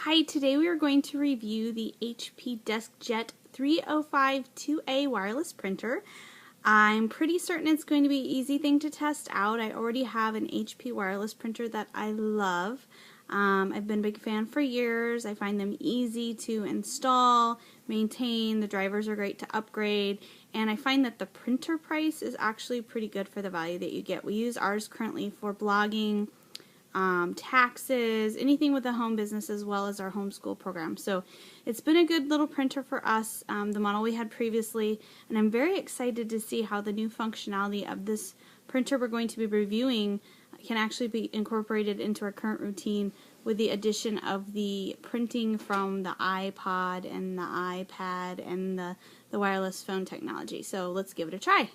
Hi, today we are going to review the HP DeskJet 3052A wireless printer. I'm pretty certain it's going to be an easy thing to test out. I already have an HP wireless printer that I love. I've been a big fan for years. I find them easy to install, maintain, the drivers are great to upgrade, and I find that the printer price is actually pretty good for the value that you get. We use ours currently for blogging, taxes, anything with a home business, as well as our homeschool program. So it's been a good little printer for us, the model we had previously, and I'm very excited to see how the new functionality of this printer we're going to be reviewing can actually be incorporated into our current routine with the addition of the printing from the iPod and the iPad and the wireless phone technology. So let's give it a try.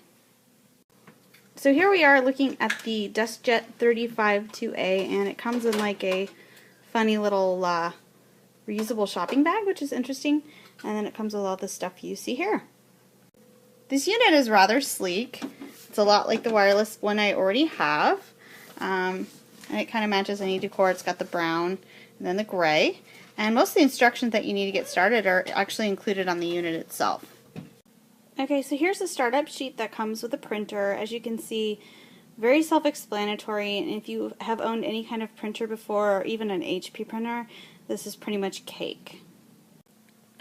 So here we are looking at the DeskJet 352A, and it comes in like a funny little reusable shopping bag, which is interesting, and then it comes with all the stuff you see here. This unit is rather sleek. It's a lot like the wireless one I already have, and it kind of matches any decor. It's got the brown and then the gray, and most of the instructions that you need to get started are actually included on the unit itself. Okay, so here's the startup sheet that comes with the printer. As you can see, very self-explanatory, and if you have owned any kind of printer before, or even an HP printer, this is pretty much cake.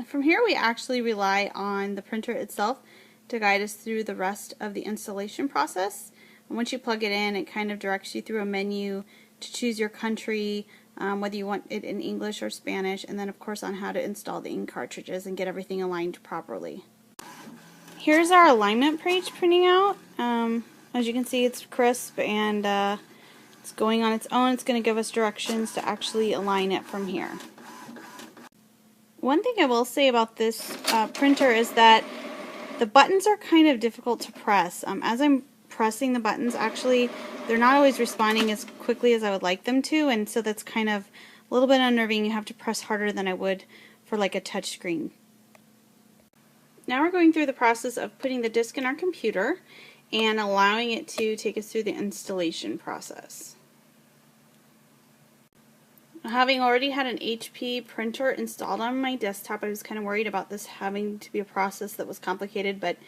From here we actually rely on the printer itself to guide us through the rest of the installation process. And once you plug it in, it kind of directs you through a menu to choose your country, whether you want it in English or Spanish, and then of course on how to install the ink cartridges and get everything aligned properly. Here's our alignment page printing out. As you can see, it's crisp and it's going on its own. It's going to give us directions to actually align it from here. One thing I will say about this printer is that the buttons are kind of difficult to press. As I'm pressing the buttons, actually, they're not always responding as quickly as I would like them to, and so that's kind of a little bit unnerving. You have to press harder than I would for like a touch screen. Now we're going through the process of putting the disk in our computer and allowing it to take us through the installation process. Having already had an HP printer installed on my desktop, I was kind of worried about this having to be a process that was complicated, but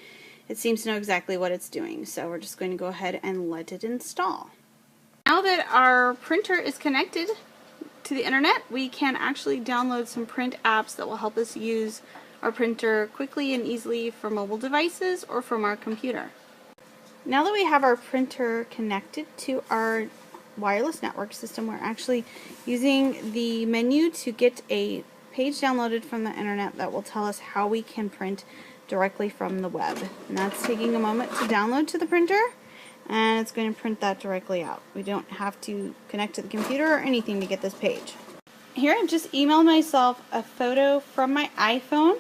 it seems to know exactly what it's doing, so we're just going to go ahead and let it install. Now that our printer is connected to the internet, we can actually download some print apps that will help us use our printer quickly and easily for mobile devices or from our computer. Now that we have our printer connected to our wireless network system, we're actually using the menu to get a page downloaded from the internet that will tell us how we can print directly from the web. And that's taking a moment to download to the printer, and it's going to print that directly out. We don't have to connect to the computer or anything to get this page. Here I've just emailed myself a photo from my iPhone,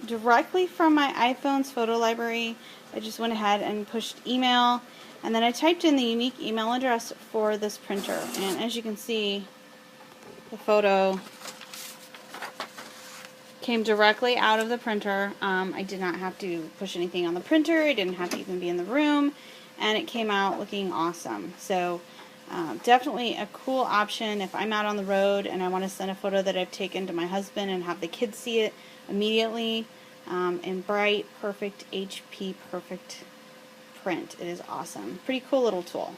directly from my iPhone's photo library. I just went ahead and pushed email, and then I typed in the unique email address for this printer, and as you can see, the photo came directly out of the printer. I did not have to push anything on the printer, I didn't have to even be in the room, and it came out looking awesome. So definitely a cool option if I'm out on the road and I want to send a photo that I've taken to my husband and have the kids see it immediately in bright, perfect HP perfect print. It is awesome. Pretty cool little tool.